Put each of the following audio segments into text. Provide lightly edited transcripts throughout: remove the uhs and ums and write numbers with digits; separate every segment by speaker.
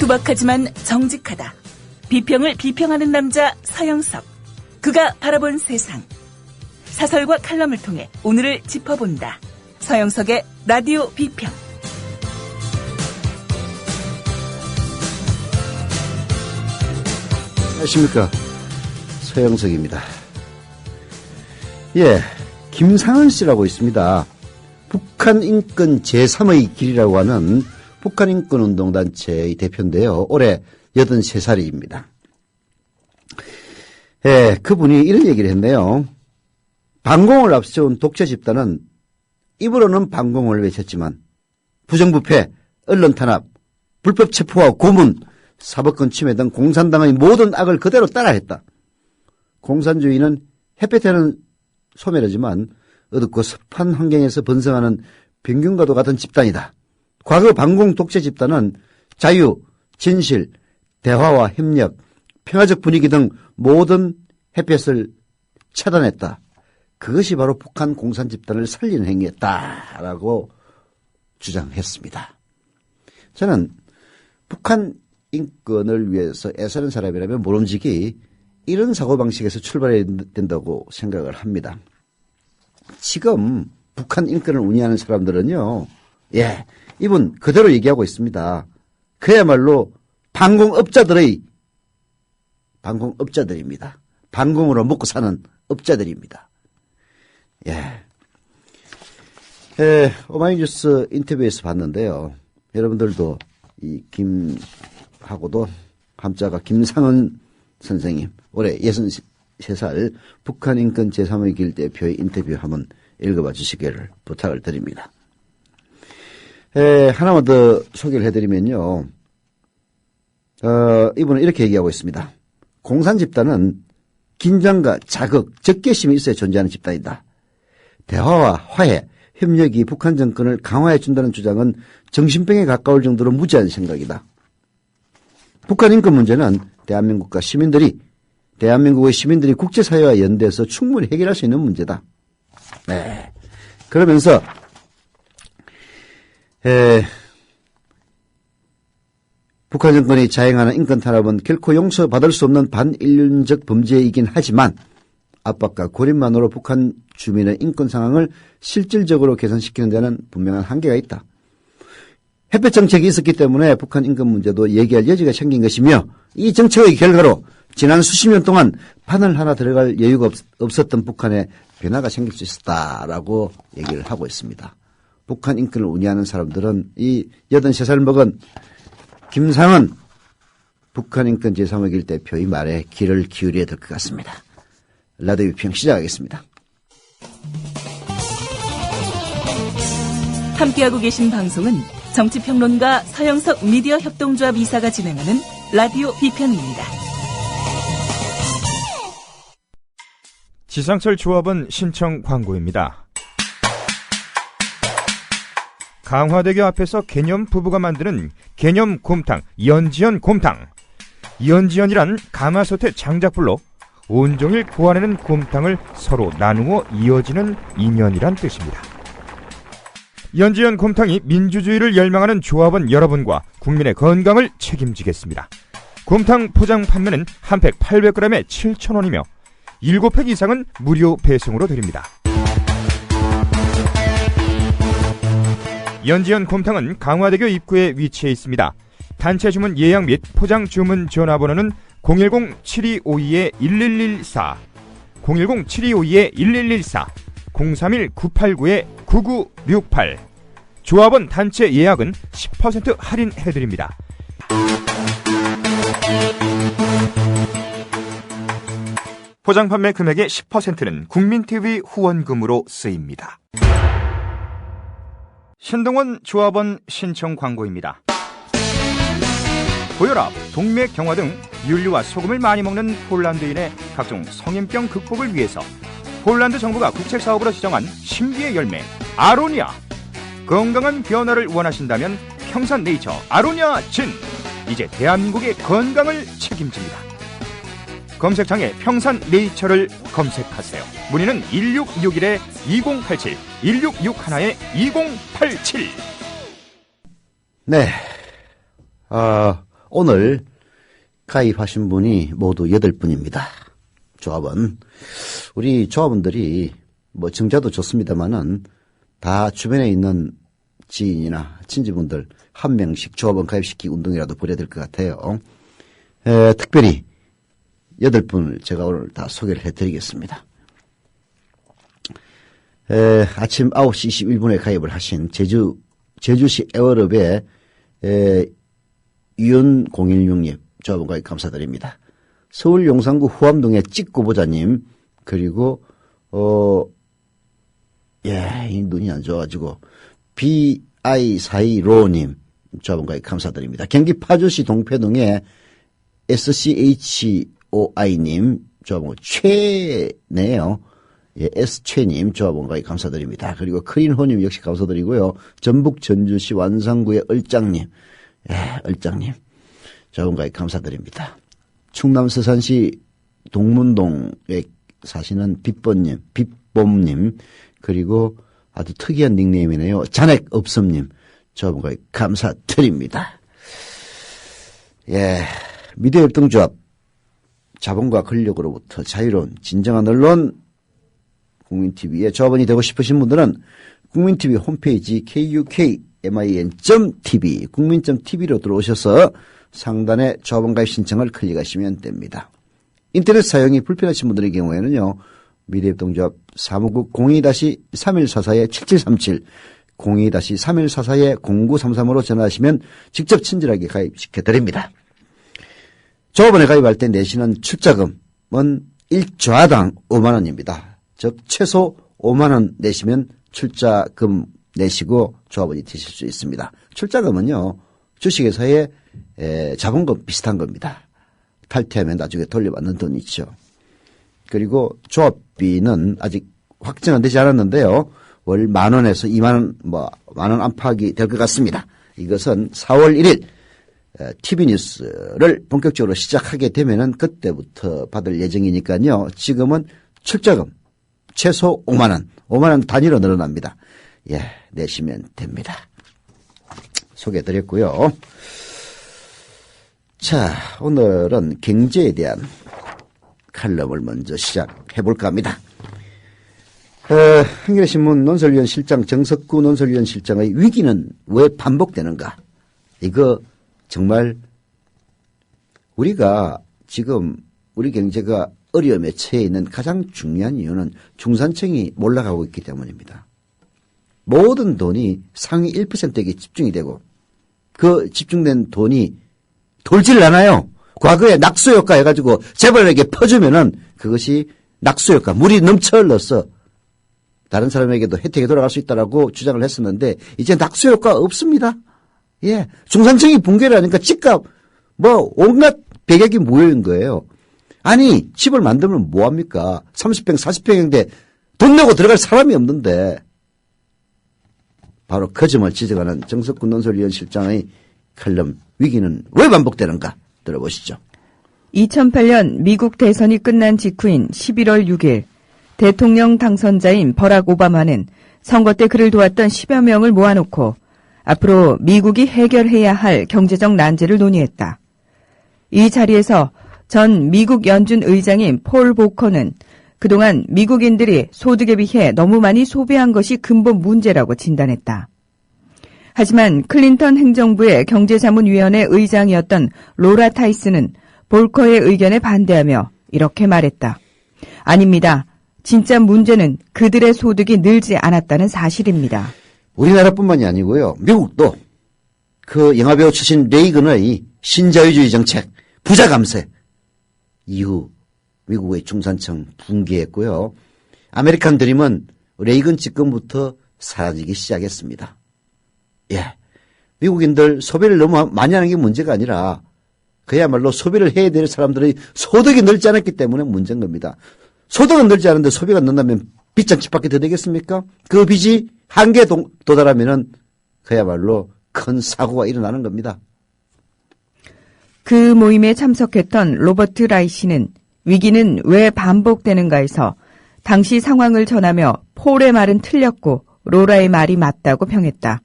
Speaker 1: 투박하지만 정직하다. 비평을 비평하는 남자 서영석. 그가 바라본 세상. 사설과 칼럼을 통해 오늘을 짚어본다. 서영석의 라디오 비평.
Speaker 2: 안녕하십니까, 서영석입니다. 김상은 씨라고 있습니다. 북한인권 제3의 길이라고 하는 북한인권운동단체의 대표인데요. 올해 83살입니다. 그분이 이런 얘기를 했네요. 반공을 앞세운 독재 집단은 입으로는 반공을 외쳤지만 부정부패, 언론 탄압, 불법 체포와 고문, 사법권 침해 등 공산당의 모든 악을 그대로 따라했다. 공산주의는 햇볕에는 소멸하지만 어둡고 습한 환경에서 번성하는 병균과도 같은 집단이다. 과거 반공 독재 집단은 자유, 진실, 대화와 협력, 평화적 분위기 등 모든 햇볕을 차단했다. 그것이 바로 북한 공산 집단을 살리는 행위였다라고 주장했습니다. 저는 북한 인권을 위해서 애쓰는 사람이라면 모름지기 이런 사고방식에서 출발해야 된다고 생각을 합니다. 지금 북한 인권을 운영하는 사람들은요, 이분 그대로 얘기하고 있습니다. 그야말로 반공업자들입니다. 반공으로 먹고 사는 업자들입니다. 오마이뉴스 인터뷰에서 봤는데요. 여러분들도 이 김하고도 함자가 김상은 선생님, 올해 63살 북한인권 제3의 길 대표의 인터뷰 한번 읽어봐 주시기를 부탁을 드립니다. 하나만 더 소개를 해드리면요. 이분은 이렇게 얘기하고 있습니다. 공산 집단은 긴장과 자극, 적개심이 있어야 존재하는 집단이다. 대화와 화해, 협력이 북한 정권을 강화해준다는 주장은 정신병에 가까울 정도로 무지한 생각이다. 북한 인권 문제는 대한민국의 시민들이 국제사회와 연대해서 충분히 해결할 수 있는 문제다. 그러면서 북한 정권이 자행하는 인권 탄압은 결코 용서받을 수 없는 반인륜적 범죄이긴 하지만 압박과 고립만으로 북한 주민의 인권 상황을 실질적으로 개선시키는 데는 분명한 한계가 있다. 햇볕 정책이 있었기 때문에 북한 인권 문제도 얘기할 여지가 생긴 것이며 이 정책의 결과로 지난 수십 년 동안 판을 하나 들어갈 여유가 없었던 북한에 변화가 생길 수 있었다라고 얘기를 하고 있습니다. 북한 인권을 운영하는 사람들은 이 83살 먹은 김상은 북한 인권 제3의 길 대표의 말에 귀를 기울여야 될 것 같습니다. 라디오 비평 시작하겠습니다.
Speaker 1: 함께하고 계신 방송은 정치평론가 서영석 미디어 협동조합 이사가 진행하는 라디오 비평입니다.
Speaker 3: 지상철 조합원 신청 광고입니다. 강화대교 앞에서 개념 부부가 만드는 개념 곰탕, 연지연 곰탕. 연지연이란 가마솥의 장작불로 온종일 구워내는 곰탕을 서로 나누어 이어지는 인연이란 뜻입니다. 연지연 곰탕이 민주주의를 열망하는 조합원 여러분과 국민의 건강을 책임지겠습니다. 곰탕 포장 판매는 한 팩 800g에 7,000원이며 7팩 이상은 무료 배송으로 드립니다. 연지연 곰탕은 강화대교 입구에 위치해 있습니다. 단체 주문 예약 및 포장 주문 전화번호는 010-7252-1114, 010-7252-1114, 031-989-9968. 조합원 단체 예약은 10% 할인해드립니다. 포장 판매 금액의 10%는 국민TV 후원금으로 쓰입니다. 신동원 조합원 신청 광고입니다. 고혈압, 동맥 경화 등 윤리와 소금을 많이 먹는 폴란드인의 각종 성인병 극복을 위해서 폴란드 정부가 국책사업으로 지정한 신비의 열매 아로니아. 건강한 변화를 원하신다면 평산네이처 아로니아 진. 이제 대한민국의 건강을 책임집니다. 검색창에 평산네이처를 검색하세요. 문의는 1661-2087, 1661-2087.
Speaker 2: 네. 오늘 가입하신 분이 모두 8분입니다. 조합원. 우리 조합원들이 뭐 정자도 좋습니다만은 다 주변에 있는 지인이나 친지분들 한 명씩 조합원 가입시키기 운동이라도 벌여야 될 것 같아요. 특별히 8분을 제가 오늘 다 소개를 해드리겠습니다. 아침 9시 21분에 가입을 하신 제주시 에어럽의 유연016님 조합원 가입 감사드립니다. 서울 용산구 후암동의 찍고보자님, 그리고 이 눈이 안 좋아가지고 BI42로님 조합원 가입 감사드립니다. 경기 파주시 동패동의 SCHOI님 조합원 최네요. 예, S최님 조합원 가입 감사드립니다. 그리고 크린호님 역시 감사드리고요. 전북 전주시 완산구의 얼짱님, 얼짱님 조합원 가입 감사드립니다. 충남 서산시 동문동에 사시는 빗봄님, 그리고 아주 특이한 닉네임이네요. 잔액없음님 조합원 가입 감사드립니다. 미디어협동조합, 자본과 권력으로부터 자유로운 진정한 언론 국민TV의 조합원이 되고 싶으신 분들은 국민TV 홈페이지 kukmin.tv 국민.tv로 들어오셔서 상단에 조합원 가입 신청을 클릭하시면 됩니다. 인터넷 사용이 불편하신 분들의 경우에는요, 미래협동조합 사무국 02-3144-7737 02-3144-0933으로 전화하시면 직접 친절하게 가입시켜드립니다. 조합원에 가입할 때 내시는 출자금은 1좌당 5만원입니다. 즉 최소 5만원 내시면 출자금 내시고 조합원이 되실 수 있습니다. 출자금은요, 주식회사의 자본금 비슷한 겁니다. 탈퇴하면 나중에 돌려받는 돈이죠. 그리고 조합비는 아직 확정은 되지 않았는데요, 월 10,000원에서 20,000원, 만원 안팎이 될 것 같습니다. 이것은 4월 1일 TV뉴스를 본격적으로 시작하게 되면은 그때부터 받을 예정이니까요. 지금은 출자금 최소 5만원, 5만원 단위로 늘어납니다. 내시면 됩니다. 소개해드렸고요. 자, 오늘은 경제에 대한 칼럼을 먼저 시작해볼까 합니다. 한겨레신문 논설위원 실장 정석구 논설위원 실장의 위기는 왜 반복되는가? 이거 정말 우리가 지금 우리 경제가 어려움에 처해 있는 가장 중요한 이유는 중산층이 몰락하고 있기 때문입니다. 모든 돈이 상위 1%에게 집중이 되고 그 집중된 돈이 돌질 않아요. 과거에 낙수효과 해가지고 재벌에게 퍼주면은 그것이 낙수효과, 물이 넘쳐 흘러서 다른 사람에게도 혜택이 돌아갈 수 있다라고 주장을 했었는데 이제 낙수효과 없습니다. 중산층이 붕괴를 하니까 집값 온갖 배격이 모여있는 거예요. 아니, 집을 만들면 뭐합니까? 30평, 40평인데 돈 내고 들어갈 사람이 없는데. 바로 그 점을 지적하는 정석구 논설위원 실장의 칼럼, 위기는 왜 반복되는가? 들어보시죠.
Speaker 4: 2008년 미국 대선이 끝난 직후인 11월 6일 대통령 당선자인 버락 오바마는 선거 때 그를 도왔던 10여 명을 모아놓고 앞으로 미국이 해결해야 할 경제적 난제를 논의했다. 이 자리에서 전 미국 연준 의장인 폴 보커는 그동안 미국인들이 소득에 비해 너무 많이 소비한 것이 근본 문제라고 진단했다. 하지만 클린턴 행정부의 경제자문위원회 의장이었던 로라 타이스는 볼커의 의견에 반대하며 이렇게 말했다. 아닙니다. 진짜 문제는 그들의 소득이 늘지 않았다는 사실입니다.
Speaker 2: 우리나라뿐만이 아니고요. 미국도 그 영화배우 출신 레이건의 신자유주의 정책, 부자 감세 이후 미국의 중산층 붕괴했고요. 아메리칸 드림은 레이건 집권부터 사라지기 시작했습니다. 미국인들 소비를 너무 많이 하는 게 문제가 아니라 그야말로 소비를 해야 될 사람들의 소득이 늘지 않았기 때문에 문제인 겁니다. 소득은 늘지 않은데 소비가 는다면 빚장 집 밖에 더 되겠습니까? 그 빚이 한계에 도달하면은 그야말로 큰 사고가 일어나는 겁니다.
Speaker 4: 그 모임에 참석했던 로버트 라이시는 위기는 왜 반복되는가에서 당시 상황을 전하며 폴의 말은 틀렸고 로라의 말이 맞다고 평했다.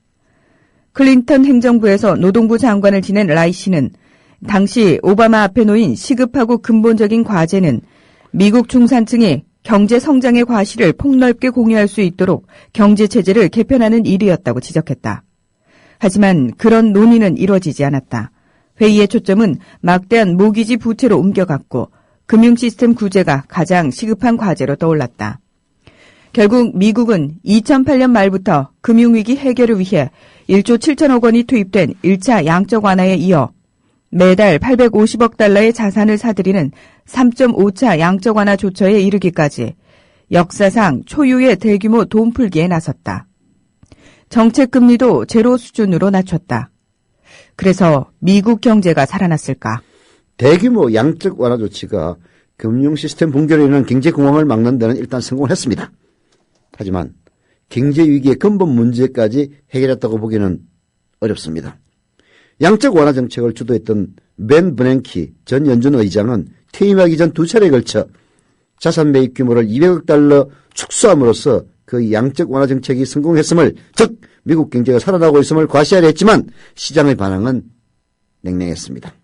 Speaker 4: 클린턴 행정부에서 노동부 장관을 지낸 라이시는 당시 오바마 앞에 놓인 시급하고 근본적인 과제는 미국 중산층이 경제 성장의 과실을 폭넓게 공유할 수 있도록 경제체제를 개편하는 일이었다고 지적했다. 하지만 그런 논의는 이루어지지 않았다. 회의의 초점은 막대한 모기지 부채로 옮겨갔고 금융시스템 구제가 가장 시급한 과제로 떠올랐다. 결국 미국은 2008년 말부터 금융위기 해결을 위해 1조 7천억 원이 투입된 1차 양적 완화에 이어 매달 850억 달러의 자산을 사들이는 3.5차 양적 완화 조처에 이르기까지 역사상 초유의 대규모 돈 풀기에 나섰다. 정책 금리도 제로 수준으로 낮췄다. 그래서 미국 경제가 살아났을까?
Speaker 2: 대규모 양적 완화 조치가 금융 시스템 붕괴로 인한 경제 공황을 막는 데는 일단 성공했습니다. 하지만 경제 위기의 근본 문제까지 해결했다고 보기는 어렵습니다. 양적 완화 정책을 주도했던 벤 버냉키 전 연준 의장은 퇴임하기 전 2차례에 걸쳐 자산 매입 규모를 200억 달러 축소함으로써 그 양적 완화 정책이 성공했음을, 즉 미국 경제가 살아나고 있음을 과시하려 했지만 시장의 반응은 냉랭했습니다.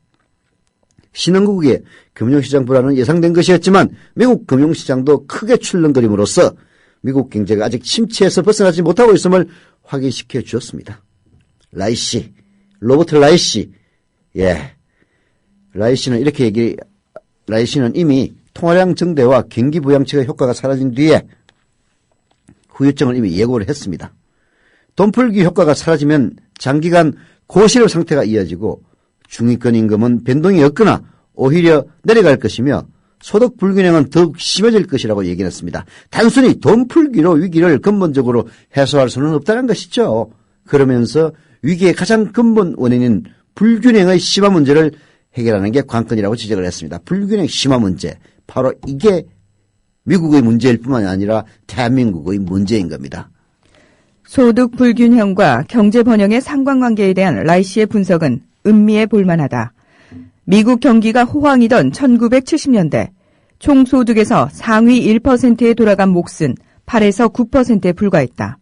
Speaker 2: 신흥국의 금융시장 불안은 예상된 것이었지만 미국 금융시장도 크게 출렁거림으로써 미국 경제가 아직 침체에서 벗어나지 못하고 있음을 확인시켜 주었습니다. 로버트 라이시. 라이시는 이미 통화량 증대와 경기 부양책의 효과가 사라진 뒤에 후유증을 이미 예고를 했습니다. 돈풀기 효과가 사라지면 장기간 고실업 상태가 이어지고 중위권 임금은 변동이 없거나 오히려 내려갈 것이며 소득 불균형은 더욱 심해질 것이라고 얘기했습니다. 단순히 돈풀기로 위기를 근본적으로 해소할 수는 없다는 것이죠. 그러면서 위기의 가장 근본 원인인 불균형의 심화 문제를 해결하는 게 관건이라고 지적을 했습니다. 불균형 심화 문제. 바로 이게 미국의 문제일 뿐만 아니라 대한민국의 문제인 겁니다.
Speaker 4: 소득 불균형과 경제 번영의 상관관계에 대한 라이시의 분석은 음미해 볼만하다. 미국 경기가 호황이던 1970년대 총소득에서 상위 1%에 돌아간 몫은 8에서 9%에 불과했다.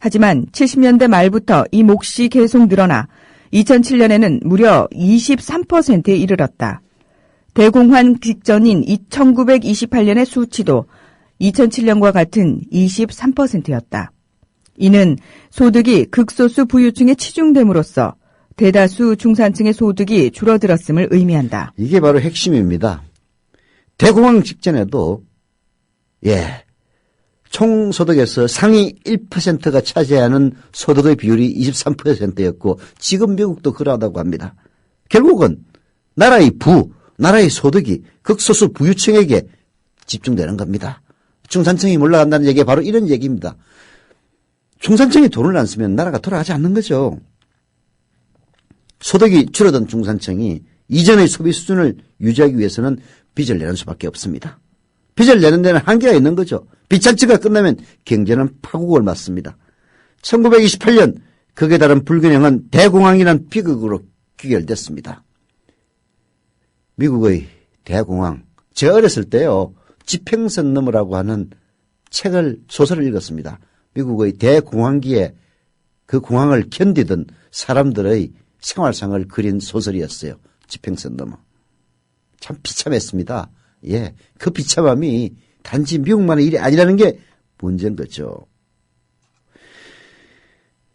Speaker 4: 하지만 70년대 말부터 이 몫이 계속 늘어나 2007년에는 무려 23%에 이르렀다. 대공환 직전인 1928년의 수치도 2007년과 같은 23%였다. 이는 소득이 극소수 부유층에 치중됨으로써 대다수 중산층의 소득이 줄어들었음을 의미한다.
Speaker 2: 이게 바로 핵심입니다. 대공황 직전에도 총소득에서 상위 1%가 차지하는 소득의 비율이 23%였고 지금 미국도 그러하다고 합니다. 결국은 나라의 소득이 극소수 부유층에게 집중되는 겁니다. 중산층이 몰라간다는 얘기가 바로 이런 얘기입니다. 중산층이 돈을 안 쓰면 나라가 돌아가지 않는 거죠. 소득이 줄어든 중산층이 이전의 소비 수준을 유지하기 위해서는 빚을 내는 수밖에 없습니다. 빚을 내는 데는 한계가 있는 거죠. 빚잔치가 끝나면 경제는 파국을 맞습니다. 1928년 극에 달한 불균형은 대공황이라는 비극으로 귀결됐습니다. 미국의 대공황. 제가 어렸을 때요, 지평선 너머라고 하는 소설을 읽었습니다. 미국의 대공황기에 그 공황을 견디던 사람들의 생활상을 그린 소설이었어요. 지평선 너머. 참 비참했습니다. 그 비참함이 단지 미국만의 일이 아니라는 게 문제인 거죠.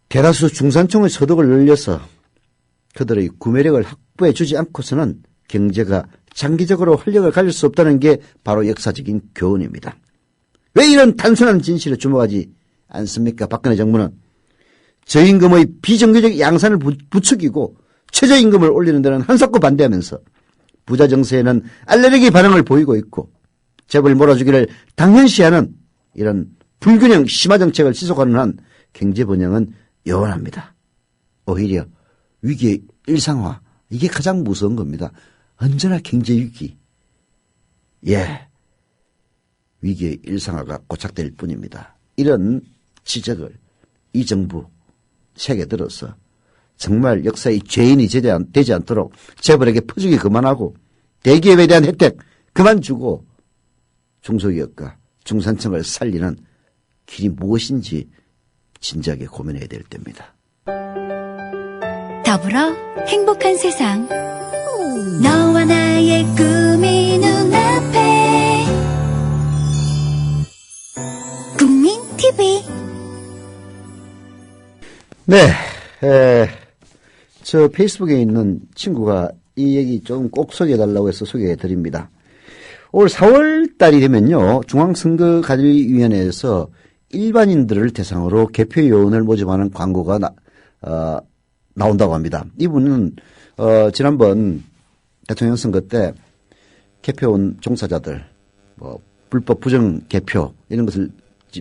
Speaker 2: 대다수 중산층의 소득을 늘려서 그들의 구매력을 확보해 주지 않고서는 경제가 장기적으로 활력을 가질 수 없다는 게 바로 역사적인 교훈입니다. 왜 이런 단순한 진실에 주목하지 않습니까? 박근혜 정부는 저임금의 비정규적 양산을 부추기고 최저임금을 올리는 데는 한사코 반대하면서 부자 정세에는 알레르기 반응을 보이고 있고 재벌 몰아주기를 당연시하는 이런 불균형 심화 정책을 지속하는 한 경제 번영은 요원합니다. 오히려 위기의 일상화, 이게 가장 무서운 겁니다. 언제나 경제 위기. 위기의 일상화가 고착될 뿐입니다. 이런 지적을 이 정부 세계 들어서 정말 역사의 죄인이 되지 않도록 재벌에게 퍼주기 그만하고 대기업에 대한 혜택 그만 주고 중소기업과 중산층을 살리는 길이 무엇인지 진지하게 고민해야 될 때입니다.
Speaker 5: 더불어 행복한 세상. 너와 나의 꿈이 눈앞에 국민 TV.
Speaker 2: 네, 저 페이스북에 있는 친구가 이 얘기 좀 꼭 소개해달라고 해서 소개해드립니다. 올 4월 달이 되면요, 중앙선거관리위원회에서 일반인들을 대상으로 개표요원을 모집하는 광고가 나온다고 합니다. 이분은 지난번 대통령 선거 때 개표원 종사자들, 불법 부정 개표 이런 것을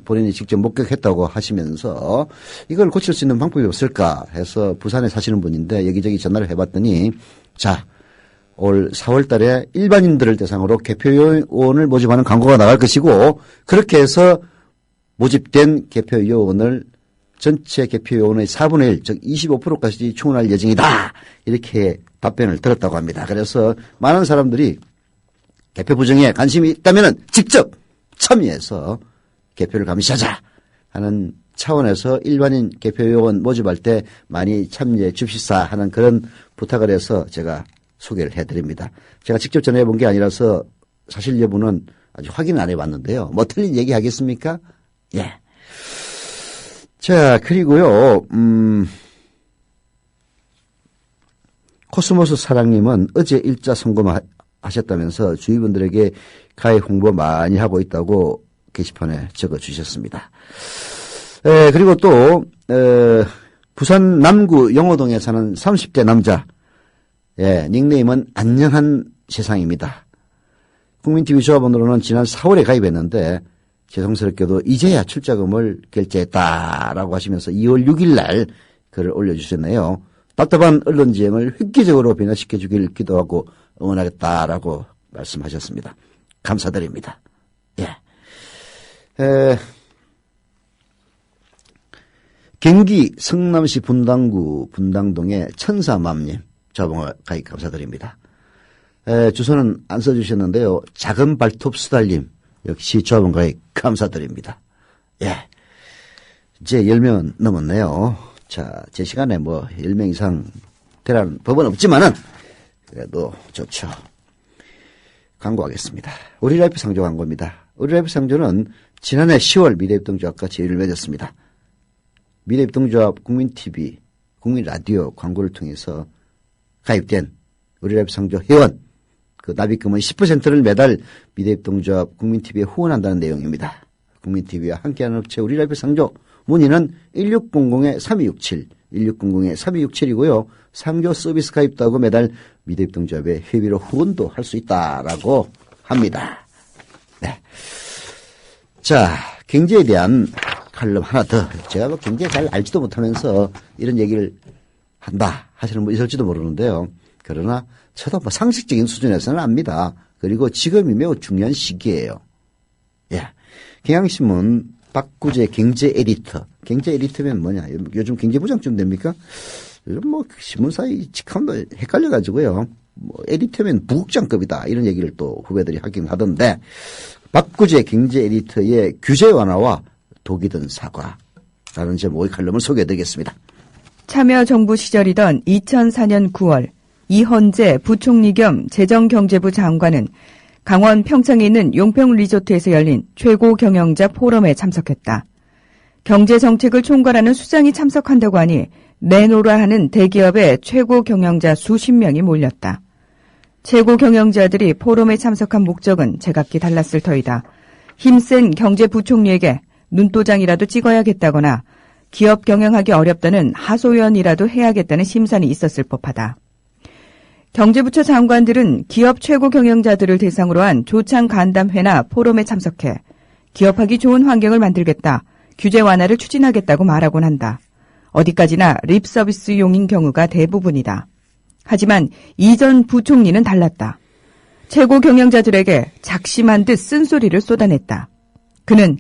Speaker 2: 본인이 직접 목격했다고 하시면서 이걸 고칠 수 있는 방법이 없을까 해서 부산에 사시는 분인데 여기저기 전화를 해봤더니, 자, 올 4월 달에 일반인들을 대상으로 개표요원을 모집하는 광고가 나갈 것이고, 그렇게 해서 모집된 개표요원을 전체 개표요원의 4분의 1, 즉 25%까지 충원할 예정이다. 이렇게 답변을 들었다고 합니다. 그래서 많은 사람들이 개표 부정에 관심이 있다면 직접 참여해서 개표를 감시하자 하는 차원에서 일반인 개표요원 모집할 때 많이 참여해 줍시사 하는 그런 부탁을 해서 제가 소개를 해드립니다. 제가 직접 전화해 본 게 아니라서 사실 여부는 아직 확인을 안 해봤는데요. 뭐 틀린 얘기 하겠습니까? 예. 자, 그리고요, 코스모스 사랑님은 어제 일자 선거 하셨다면서 주위 분들에게 가입 홍보 많이 하고 있다고 게시판에 적어 주셨습니다. 그리고 또, 부산 남구 영호동에 사는 30대 남자, 닉네임은 안녕한 세상입니다. 국민TV 조합원으로는 지난 4월에 가입했는데, 죄송스럽게도 이제야 출자금을 결제했다라고 하시면서 2월 6일 날 글을 올려주셨네요. 답답한 언론지형을 획기적으로 변화시켜 주길 기도하고 응원하겠다라고 말씀하셨습니다. 감사드립니다. 예. 경기 성남시 분당구 분당동의 천사맘님 저번 가입 감사드립니다. 주소는 안 써주셨는데요. 작은 발톱 수달님 역시 저번 가입 감사드립니다. 예, 이제 10명 넘었네요. 자, 제 시간에 10명 이상 되라는 법은 없지만은 그래도 좋죠. 광고하겠습니다. 우리라이프 상조 광고입니다. 우리라이프 상조는 지난해 10월 미래협동조합과 제휴를 맺었습니다. 미래협동조합 국민TV, 국민라디오 광고를 통해서 가입된 우리라이프 상조 회원, 그 납입금은 10%를 매달 미래협동조합 국민TV에 후원한다는 내용입니다. 국민TV와 함께하는 업체 우리라이프 상조, 문의는 1600-3267, 1600-3267이고요. 상조 서비스 가입도 하고 매달 미래협동조합에 회비로 후원도 할 수 있다라고 합니다. 네. 자, 경제에 대한 칼럼 하나 더. 제가 경제 잘 알지도 못하면서 이런 얘기를 한다 하시는 분 있을지도 모르는데요. 그러나 저도 상식적인 수준에서는 압니다. 그리고 지금이 매우 중요한 시기예요. 예. 경향신문 박구재 경제 에디터. 경제 에디터면 뭐냐? 요즘 경제부장쯤 됩니까? 요즘 신문사의 직함도 헷갈려가지고요. 에디터면 부국장급이다. 이런 얘기를 또 후배들이 하긴 하던데, 박구재 경제 에디터의 규제 완화와 독이 든 사과라는 제목의 칼럼을 소개해드리겠습니다.
Speaker 4: 참여정부 시절이던 2004년 9월 이헌재 부총리 겸 재정경제부 장관은 강원 평창에 있는 용평 리조트에서 열린 최고 경영자 포럼에 참석했다. 경제정책을 총괄하는 수장이 참석한다고 하니 내노라 하는 대기업의 최고 경영자 수십 명이 몰렸다. 최고 경영자들이 포럼에 참석한 목적은 제각기 달랐을 터이다. 힘센 경제부총리에게 눈도장이라도 찍어야겠다거나 기업 경영하기 어렵다는 하소연이라도 해야겠다는 심산이 있었을 법하다. 경제부처 장관들은 기업 최고 경영자들을 대상으로 한 조창 간담회나 포럼에 참석해 기업하기 좋은 환경을 만들겠다, 규제 완화를 추진하겠다고 말하곤 한다. 어디까지나 립서비스용인 경우가 대부분이다. 하지만 이전 부총리는 달랐다. 최고 경영자들에게 작심한 듯 쓴소리를 쏟아냈다. 그는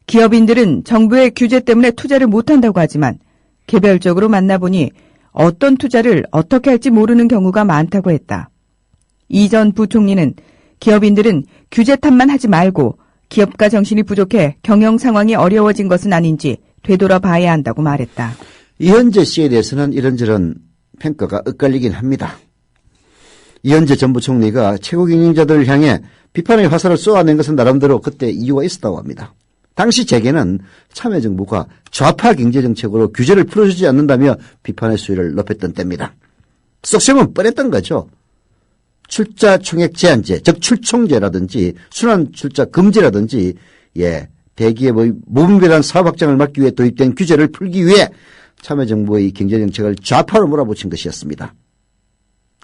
Speaker 4: 기업인들은 정부의 규제 때문에 투자를 못한다고 하지만 개별적으로 만나보니 어떤 투자를 어떻게 할지 모르는 경우가 많다고 했다. 이전 부총리는 기업인들은 규제 탓만 하지 말고 기업가 정신이 부족해 경영 상황이 어려워진 것은 아닌지 되돌아봐야 한다고 말했다.
Speaker 2: 이현재 씨에 대해서는 이런저런 평가가 엇갈리긴 합니다. 이현재 전 부총리가 최고 경영자들을 향해 비판의 화살을 쏘아낸 것은 나름대로 그때 이유가 있었다고 합니다. 당시 재계는 참여정부가 좌파 경제정책으로 규제를 풀어주지 않는다며 비판의 수위를 높였던 때입니다. 속셈은 뻔했던 거죠. 출자 총액 제한제, 즉 출총제라든지 순환 출자 금지라든지 대기업의 무분별한 사업 확장을 막기 위해 도입된 규제를 풀기 위해 참여정부의 경제정책을 좌파로 몰아붙인 것이었습니다.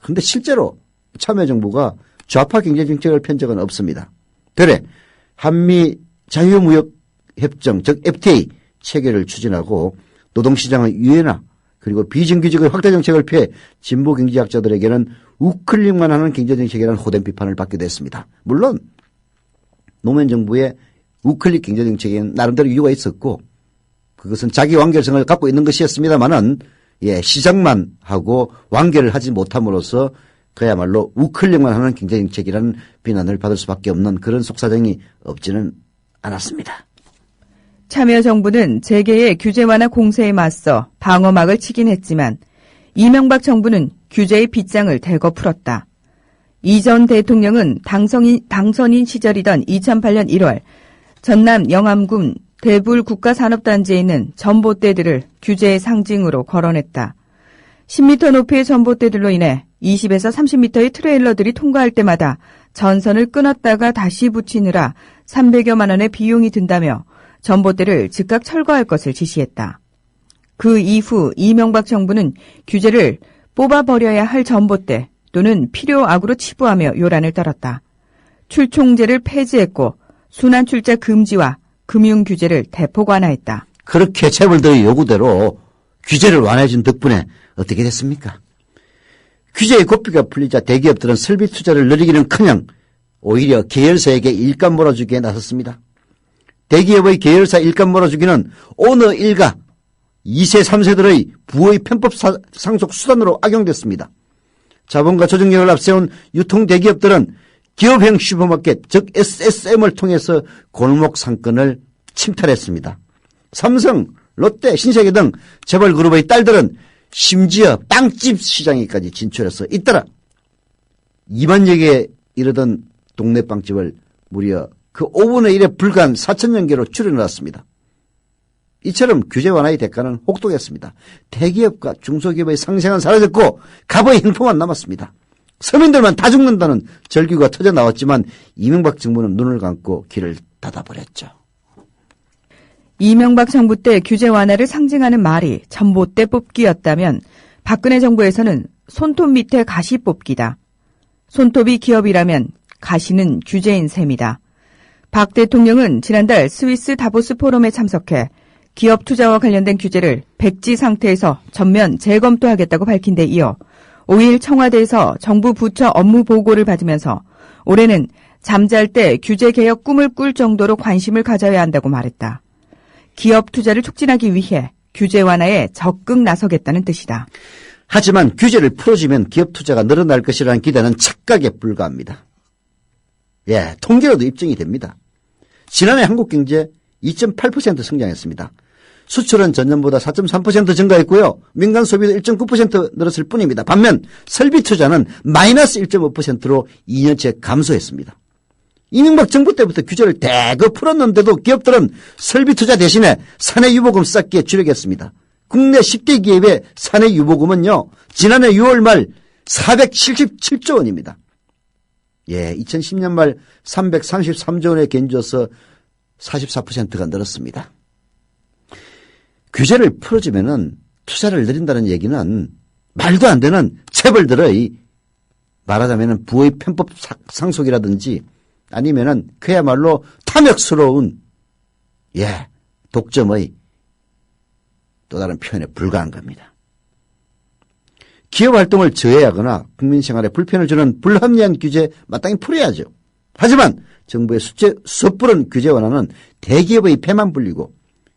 Speaker 2: 그런데 실제로 참여정부가 좌파 경제정책을 편 적은 없습니다. 되레 한미 자유무역협정, 즉 FTA 체결을 추진하고 노동시장의 유연화 그리고 비정규직의 확대 정책을 피해 진보 경제학자들에게는 우클릭만 하는 경제정책이라는 호된 비판을 받기도 했습니다. 물론 노무현 정부의 우클릭 경제정책에는 나름대로 이유가 있었고 그것은 자기 완결성을 갖고 있는 것이었습니다마는 시작만 하고 완결을 하지 못함으로써 그야말로 우클릭만 하는 경제정책이라는 비난을 받을 수밖에 없는 그런 속사정이 없지는 않았습니다.
Speaker 4: 참여정부는 재계의 규제 완화 공세에 맞서 방어막을 치긴 했지만 이명박 정부는 규제의 빗장을 대거 풀었다. 이 전 대통령은 당선인 시절이던 2008년 1월 전남 영암군 대불 국가산업단지에 있는 전봇대들을 규제의 상징으로 거론했다. 10m 높이의 전봇대들로 인해 20에서 30m의 트레일러들이 통과할 때마다 전선을 끊었다가 다시 붙이느라 300여만 원의 비용이 든다며 전봇대를 즉각 철거할 것을 지시했다. 그 이후 이명박 정부는 규제를 뽑아버려야 할 전봇대 또는 필요악으로 치부하며 요란을 떨었다. 출총제를 폐지했고 순환출자 금지와 금융규제를 대폭 완화했다.
Speaker 2: 그렇게 재벌들의 요구대로 규제를 완화해준 덕분에 어떻게 됐습니까? 규제의 고삐가 풀리자 대기업들은 설비 투자를 늘리기는커녕 오히려 계열사에게 일감 몰아주기에 나섰습니다. 대기업의 계열사 일감 몰아주기는 어느 일가 2세, 3세들의 부의 편법 상속 수단으로 악용됐습니다. 자본과 조직력을 앞세운 유통 대기업들은 기업형 슈퍼마켓, 즉 SSM을 통해서 골목 상권을 침탈했습니다. 삼성, 롯데, 신세계 등 재벌 그룹의 딸들은 심지어 빵집 시장에까지 진출해서 잇따라 2만여 개에 이르던 동네 빵집을 무려 그 5분의 1에 불과한 4천여 개로 줄여놨습니다. 이처럼 규제 완화의 대가는 혹독했습니다. 대기업과 중소기업의 상생은 사라졌고 갑의 행포만 남았습니다. 서민들만 다 죽는다는 절규가 터져 나왔지만 이명박 정부는 눈을 감고 귀를 닫아버렸죠.
Speaker 4: 이명박 정부 때 규제 완화를 상징하는 말이 전봇대 뽑기였다면 박근혜 정부에서는 손톱 밑에 가시 뽑기다. 손톱이 기업이라면 가시는 규제인 셈이다. 박 대통령은 지난달 스위스 다보스 포럼에 참석해 기업 투자와 관련된 규제를 백지 상태에서 전면 재검토하겠다고 밝힌 데 이어 5일 청와대에서 정부 부처 업무 보고를 받으면서 올해는 잠잘 때 규제 개혁 꿈을 꿀 정도로 관심을 가져야 한다고 말했다. 기업 투자를 촉진하기 위해 규제 완화에 적극 나서겠다는 뜻이다.
Speaker 2: 하지만 규제를 풀어주면 기업 투자가 늘어날 것이라는 기대는 착각에 불과합니다. 통계로도 입증이 됩니다. 지난해 한국 경제 2.8% 성장했습니다. 수출은 전년보다 4.3% 증가했고요. 민간 소비도 1.9% 늘었을 뿐입니다. 반면 설비 투자는 마이너스 1.5%로 2년째 감소했습니다. 이명박 정부 때부터 규제를 대거 풀었는데도 기업들은 설비 투자 대신에 사내 유보금 쌓기에 주력했습니다. 국내 10대 기업의 사내 유보금은요. 지난해 6월 말 477조 원입니다. 2010년 말 333조 원에 견주어서 44%가 늘었습니다. 규제를 풀어주면은 투자를 늘린다는 얘기는 말도 안 되는 재벌들의 말하자면은 부의 편법 상속이라든지 아니면은 그야말로 탐욕스러운 독점의 또 다른 표현에 불과한 겁니다. 기업 활동을 저해하거나 국민 생활에 불편을 주는 불합리한 규제 마땅히 풀어야죠. 하지만 정부의 섣부른 규제 완화는 대기업의 폐만 불리고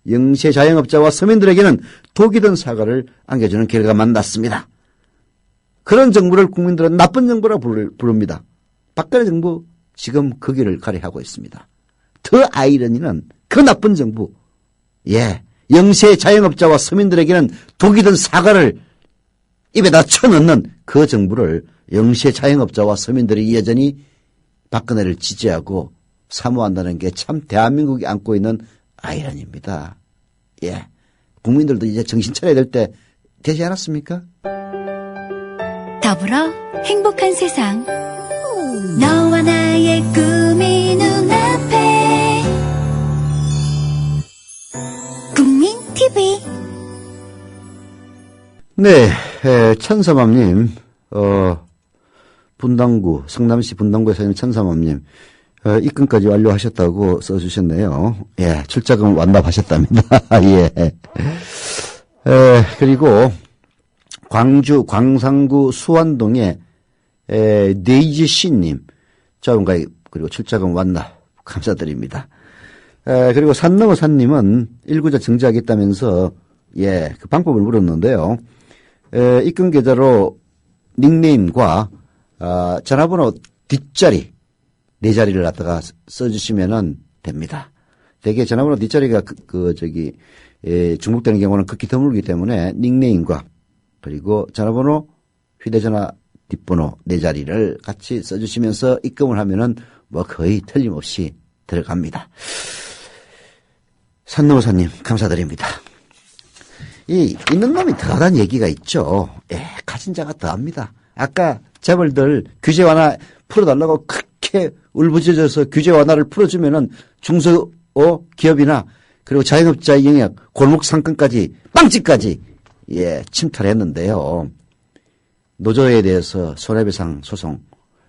Speaker 2: 영세 자영업자와 서민들에게는 독이 든 사과를 안겨주는 결과만 났습니다. 그런 정부를 국민들은 나쁜 정부라 부릅니다. 박근혜 정부 지금 그 길을 가려하고 있습니다. 더 아이러니는 그 나쁜 정부, 영세 자영업자와 서민들에게는 독이 든 사과를 입에다 쳐넣는 그 정부를 영시의 자영업자와 서민들이 여전히 박근혜를 지지하고 사모한다는 게 참 대한민국이 안고 있는 아이러니입니다. 예. 국민들도 이제 정신 차려야 될 때 되지 않았습니까?
Speaker 5: 더불어 행복한 세상. 너와 나의 꿈이 눈앞에. 국민 TV.
Speaker 2: 네, 천사맘님, 분당구, 성남시 분당구에 사는 천사맘님, 입금까지 완료하셨다고 써주셨네요. 예, 출자금 완납하셨답니다. 예. 그리고 광주 광산구 수완동에 네이지 씨님, 자원가입 그리고 출자금 완납 감사드립니다. 그리고 산넘어 산님은 일구자 정지하겠다면서 예, 그 방법을 물었는데요. 입금 계좌로 닉네임과 전화번호 뒷자리 4자리를 갖다가 써주시면은 됩니다. 대개 전화번호 뒷자리가 중복되는 경우는 극히 드물기 때문에 닉네임과 그리고 전화번호, 휴대전화 뒷번호 4자리를 같이 써주시면서 입금을 하면은 뭐 거의 틀림없이 들어갑니다. 산노사님 감사드립니다. 있는 놈이 더하다는 얘기가 있죠. 예, 가진 자가 더합니다. 아까 재벌들 규제 완화 풀어달라고 그렇게 울부짖어서 규제 완화를 풀어주면은 중소기업이나 그리고 자영업자의 영역, 골목 상권까지, 빵집까지 예, 침탈했는데요. 노조에 대해서 손해배상 소송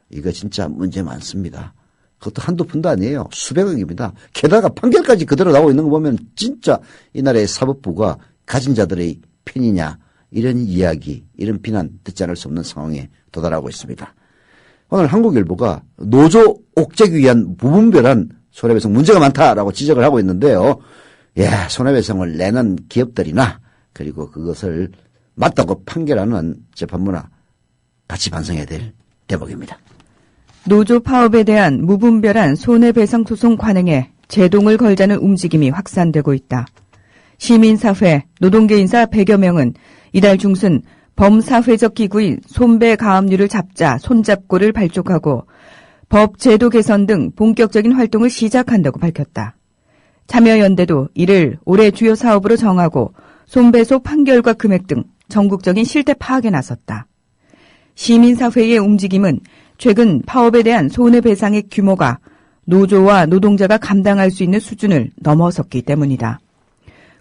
Speaker 2: 이거 진짜 문제 많습니다. 그것도 한두 푼도 아니에요. 수백억입니다. 게다가 판결까지 그대로 나오고 있는 거 보면 진짜 이 나라의 사법부가 가진 자들의 편이냐 이런 이야기, 이런 비난 듣지 않을 수 없는 상황에 도달하고 있습니다. 오늘 한국일보가 노조 옥죄기 위한 무분별한 손해배상 문제가 많다라고 지적을 하고 있는데요. 예, 손해배상을 내는 기업들이나 그리고 그것을 맞다고 판결하는 재판부나 같이 반성해야 될 대목입니다.
Speaker 4: 노조 파업에 대한 무분별한 손해배상 소송 관행에 제동을 걸자는 움직임이 확산되고 있다. 시민사회, 노동계 인사 100여 명은 이달 중순 범사회적 기구인 손배가압류를 잡자 손잡고를 발족하고 법 제도 개선 등 본격적인 활동을 시작한다고 밝혔다. 참여연대도 이를 올해 주요 사업으로 정하고 손배소 판결과 금액 등 전국적인 실태 파악에 나섰다. 시민사회의 움직임은 최근 파업에 대한 손해배상의 규모가 노조와 노동자가 감당할 수 있는 수준을 넘어섰기 때문이다.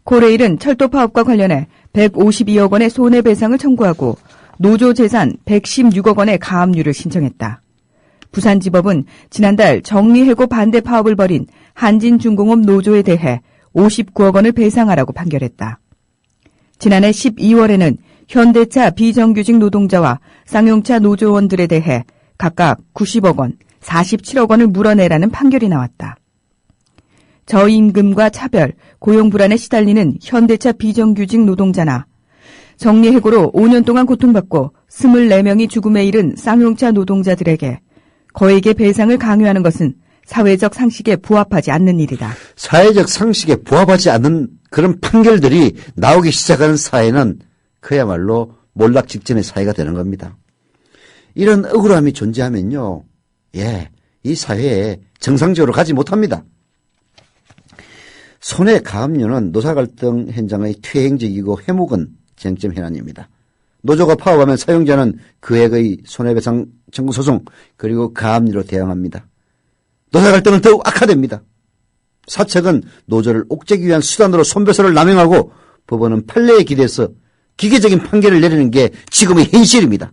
Speaker 4: 코레일은 철도 파업과 관련해 152억 원의 손해배상을 청구하고 노조 재산 116억 원의 가압류를 신청했다. 부산지법은 지난달 정리해고 반대 파업을 벌인 한진중공업 노조에 대해 59억 원을 배상하라고 판결했다. 지난해 12월에는 현대차 비정규직 노동자와 쌍용차 노조원들에 대해 각각 90억 원, 47억 원을 물어내라는 판결이 나왔다. 저임금과 차별, 고용 불안에 시달리는 현대차 비정규직 노동자나 정리해고로 5년 동안 고통받고 24명이 죽음에 이른 쌍용차 노동자들에게 거액의 배상을 강요하는 것은 사회적 상식에 부합하지 않는 일이다.
Speaker 2: 사회적 상식에 부합하지 않는 그런 판결들이 나오기 시작하는 사회는 그야말로 몰락 직전의 사회가 되는 겁니다. 이런 억울함이 존재하면요, 예, 이 사회에 정상적으로 가지 못합니다. 손해가압류는 노사갈등 현장의 퇴행적이고 해묵은 쟁점 현안입니다. 노조가 파업하면 사용자는 그액의 손해배상 청구 소송 그리고 가압류로 대응합니다. 노사갈등은 더욱 악화됩니다. 사측은 노조를 옥죄기 위한 수단으로 손배소를 남용하고 법원은 판례에 기대서 기계적인 판결을 내리는 게 지금의 현실입니다.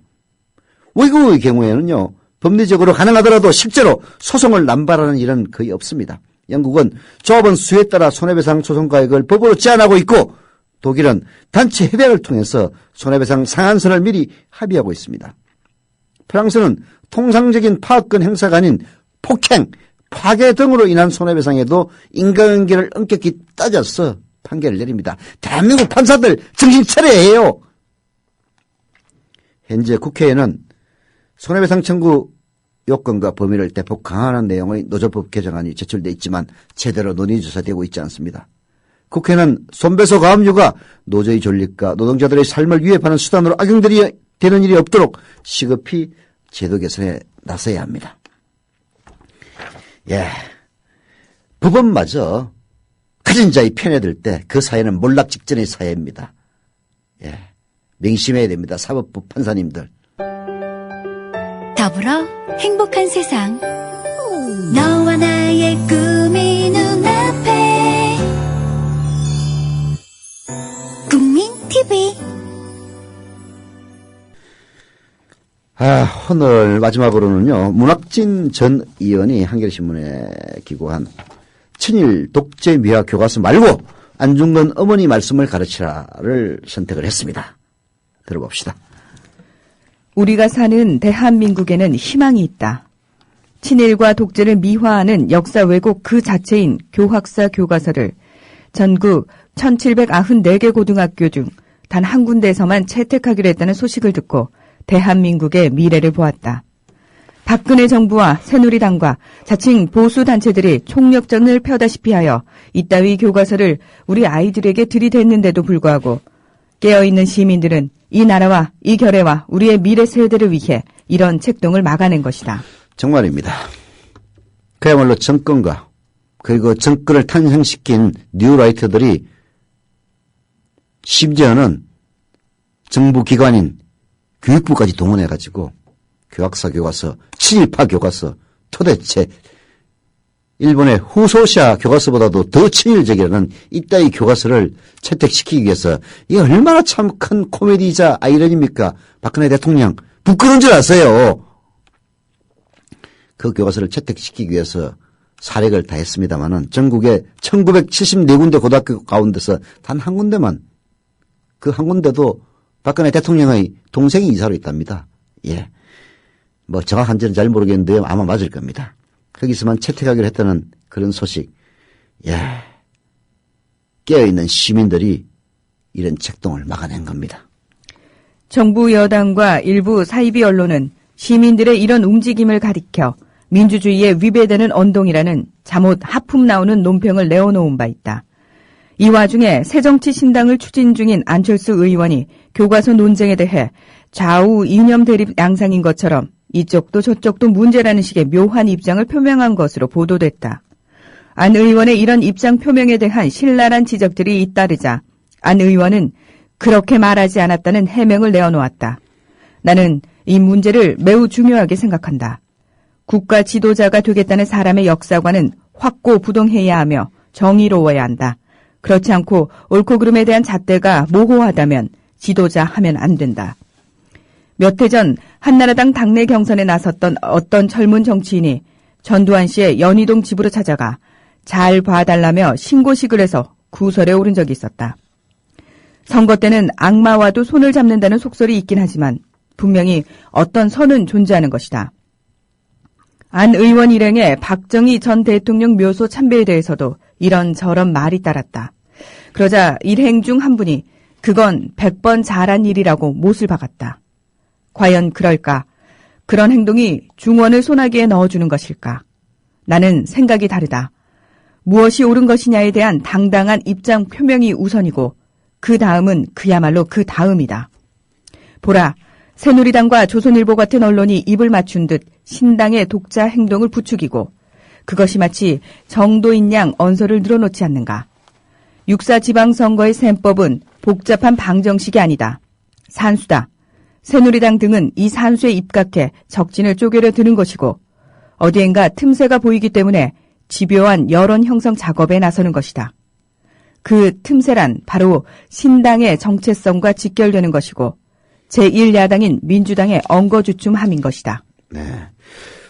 Speaker 2: 외국의 경우에는요, 법리적으로 가능하더라도 실제로 소송을 남발하는 일은 거의 없습니다. 영국은 조합원 수에 따라 손해배상 소송가액을 법으로 제한하고 있고 독일은 단체 협약을 통해서 손해배상 상한선을 미리 합의하고 있습니다. 프랑스는 통상적인 파업권 행사가 아닌 폭행, 파괴 등으로 인한 손해배상에도 인과관계를 엄격히 따져서 판결을 내립니다. 대한민국 판사들 정신 차려야 해요. 현재 국회에는 손해배상 청구 요건과 범위를 대폭 강화하는 내용의 노조법 개정안이 제출돼 있지만 제대로 논의조사되고 있지 않습니다. 국회는 손배소 가압류가 노조의 존립과 노동자들의 삶을 위협하는 수단으로 악용되는 일이 없도록 시급히 제도 개선에 나서야 합니다. 예, 법원마저 가진 자의 편에 들 때 그 사회는 몰락 직전의 사회입니다. 예, 명심해야 됩니다. 사법부 판사님들.
Speaker 5: 더불어 행복한 세상. 너와 나의 꿈이 눈앞에. 국민 TV.
Speaker 2: 오늘 마지막으로는요, 문학진 전 의원이 한겨레신문에 기고한 친일 독재 미화 교과서 말고 안중근 어머니 말씀을 가르치라를 선택을 했습니다. 들어봅시다.
Speaker 4: 우리가 사는 대한민국에는 희망이 있다. 친일과 독재를 미화하는 역사 왜곡 그 자체인 교학사 교과서를 전국 1794개 고등학교 중 단 한 군데에서만 채택하기로 했다는 소식을 듣고 대한민국의 미래를 보았다. 박근혜 정부와 새누리당과 자칭 보수단체들이 총력전을 펴다시피 하여 이따위 교과서를 우리 아이들에게 들이댔는데도 불구하고 깨어있는 시민들은 이 나라와 이 결의와 우리의 미래 세대를 위해 이런 책동을 막아낸 것이다.
Speaker 2: 정말입니다. 그야말로 정권과 그리고 정권을 탄생시킨 뉴라이터들이 심지어는 정부 기관인 교육부까지 동원해가지고 교학사 교과서, 친일파 교과서, 도대체 일본의 후소시아 교과서보다도 더 친일적이라는 이따위 교과서를 채택시키기 위해서 이게 얼마나 참 큰 코미디이자 아이러니입니까? 박근혜 대통령 부끄러운 줄 아세요. 그 교과서를 채택시키기 위해서 사력을 다했습니다마는 전국에 1974군데 고등학교 가운데서 단 한 군데만, 그 한 군데도 박근혜 대통령의 동생이 이사로 있답니다. 예. 뭐 정확한지는 잘 모르겠는데요. 아마 맞을 겁니다. 거기서만 채택하기로 했다는 그런 소식. 예. 깨어있는 시민들이 이런 책동을 막아낸 겁니다.
Speaker 4: 정부 여당과 일부 사이비 언론은 시민들의 이런 움직임을 가리켜 민주주의에 위배되는 언동이라는 잠옷 하품 나오는 논평을 내어놓은 바 있다. 이 와중에 새정치신당을 추진 중인 안철수 의원이 교과서 논쟁에 대해 좌우 이념 대립 양상인 것처럼 이쪽도 저쪽도 문제라는 식의 묘한 입장을 표명한 것으로 보도됐다. 안 의원의 이런 입장 표명에 대한 신랄한 지적들이 잇따르자 안 의원은 그렇게 말하지 않았다는 해명을 내어놓았다. 나는 이 문제를 매우 중요하게 생각한다. 국가 지도자가 되겠다는 사람의 역사관은 확고부동해야 하며 정의로워야 한다. 그렇지 않고 옳고 그름에 대한 잣대가 모호하다면 지도자 하면 안 된다. 몇 해 전 한나라당 당내 경선에 나섰던 어떤 젊은 정치인이 전두환 씨의 연희동 집으로 찾아가 잘 봐달라며 신고식을 해서 구설에 오른 적이 있었다. 선거 때는 악마와도 손을 잡는다는 속설이 있긴 하지만 분명히 어떤 선은 존재하는 것이다. 안 의원 일행의 박정희 전 대통령 묘소 참배에 대해서도 이런저런 말이 따랐다. 그러자 일행 중 한 분이 그건 100번 잘한 일이라고 못을 박았다. 과연 그럴까? 그런 행동이 중원을 소나기에 넣어주는 것일까? 나는 생각이 다르다. 무엇이 옳은 것이냐에 대한 당당한 입장 표명이 우선이고 그 다음은 그야말로 그 다음이다. 보라, 새누리당과 조선일보 같은 언론이 입을 맞춘 듯 신당의 독자 행동을 부추기고 그것이 마치 정도인 양 언서를 늘어놓지 않는가. 6.4 지방선거의 셈법은 복잡한 방정식이 아니다. 산수다. 새누리당 등은 이 산수에 입각해 적진을 쪼개려 드는 것이고 어디엔가 틈새가 보이기 때문에 집요한 여론 형성 작업에 나서는 것이다. 그 틈새란 바로 신당의 정체성과 직결되는 것이고 제1야당인 민주당의 엉거주춤함인 것이다.
Speaker 2: 네.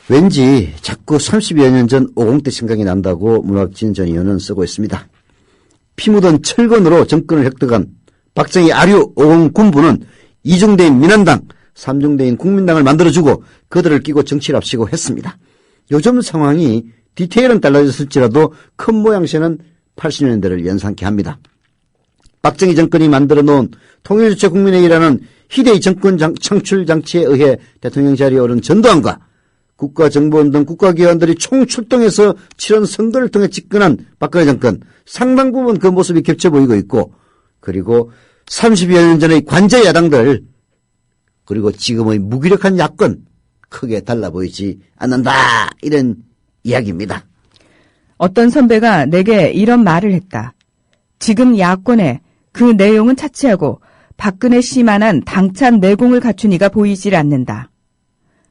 Speaker 2: 왠지 자꾸 30여 년 전 50대 생각이 난다고 문학진 전 의원은 쓰고 있습니다. 피 묻은 철건으로 정권을 획득한 박정희 아류 50 군부는 2중대인 민한당, 3중대인 국민당을 만들어주고 그들을 끼고 정치를 앞시고 했습니다. 요즘 상황이 디테일은 달라졌을지라도 큰 모양새는 80년대를 연상케 합니다. 박정희 정권이 만들어 놓은 통일주체 국민회의라는 희대의 정권 창출 장치에 의해 대통령 자리에 오른 전두환과 국가정보원 등 국가기관들이 총출동해서 치른 선거를 통해 집권한 박근혜 정권 상당 부분 그 모습이 겹쳐 보이고 있고, 그리고 30여 년 전의 관제 야당들, 그리고 지금의 무기력한 야권 크게 달라 보이지 않는다, 이런 이야기입니다.
Speaker 4: 어떤 선배가 내게 이런 말을 했다. 지금 야권에 그 내용은 차치하고 박근혜 씨만한 당찬 내공을 갖춘 이가 보이질 않는다.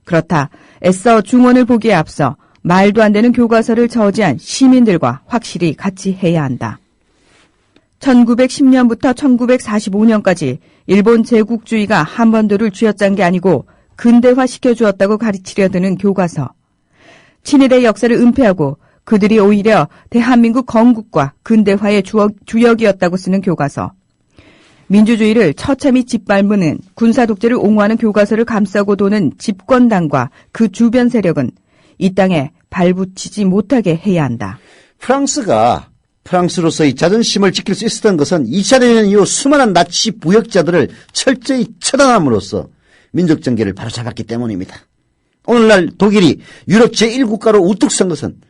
Speaker 4: 그렇다. 애써 중원을 보기에 앞서 말도 안 되는 교과서를 저지한 시민들과 확실히 같이 해야 한다. 1910년부터 1945년까지 일본 제국주의가 한반도를 쥐어짠 게 아니고 근대화시켜 주었다고 가르치려 드는 교과서. 친일의 역사를 은폐하고 그들이 오히려 대한민국 건국과 근대화의 주역이었다고 쓰는 교과서. 민주주의를 처참히 짓밟는 군사독재를 옹호하는 교과서를 감싸고 도는 집권당과 그 주변 세력은 이 땅에 발붙이지 못하게 해야 한다.
Speaker 2: 프랑스가 프랑스로서의 자존심을 지킬 수 있었던 것은 2차 대전 이후 수많은 나치 부역자들을 철저히 처단함으로써 민족정계를 바로잡았기 때문입니다. 오늘날 독일이 유럽 제1국가로 우뚝 선 것은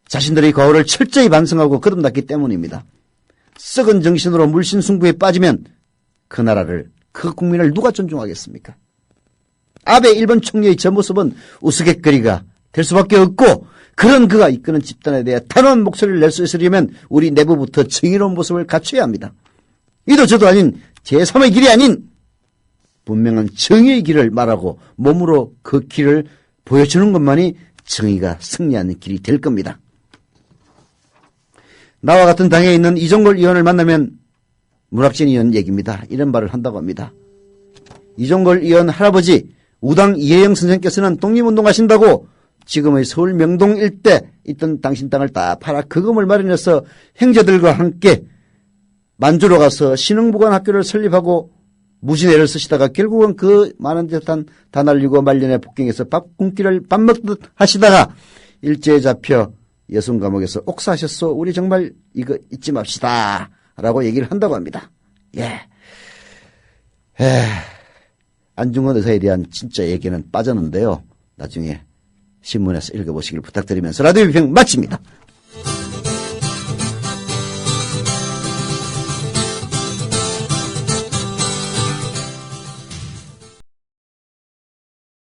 Speaker 2: 자신들의 과오를 철저히 반성하고 거듭났기 때문입니다. 썩은 정신으로 물신승부에 빠지면 그 나라를, 그 국민을 누가 존중하겠습니까? 아베 일본 총리의 저 모습은 우스갯거리가 될 수밖에 없고, 그런 그가 이끄는 집단에 대해 단호한 목소리를 낼 수 있으려면 우리 내부부터 정의로운 모습을 갖춰야 합니다. 이도 저도 아닌 제3의 길이 아닌 분명한 정의의 길을 말하고 몸으로 그 길을 보여주는 것만이 정의가 승리하는 길이 될 겁니다. 나와 같은 당에 있는 이종걸 의원을 만나면 문학진 의원 얘기입니다. 이런 말을 한다고 합니다. 이종걸 의원 할아버지 우당 이혜영 선생께서는 독립운동하신다고 지금의 서울 명동 일대 있던 당신 땅을 다 팔아 거금을 마련해서 형제들과 함께 만주로 가서 신흥보건학교를 설립하고 무진애를 쓰시다가 결국은 그 많은 재산 다 날리고 말년에 폭경해서 밥 굶기를 밥 먹듯 하시다가 일제에 잡혀 여순감옥에서 옥사하셨소. 우리 정말 이거 잊지 맙시다 라고 얘기를 한다고 합니다. 예. 안중근 의사에 대한 진짜 얘기는 빠졌는데요. 나중에 신문에서 읽어보시길 부탁드리면서 라디오 비평 마칩니다.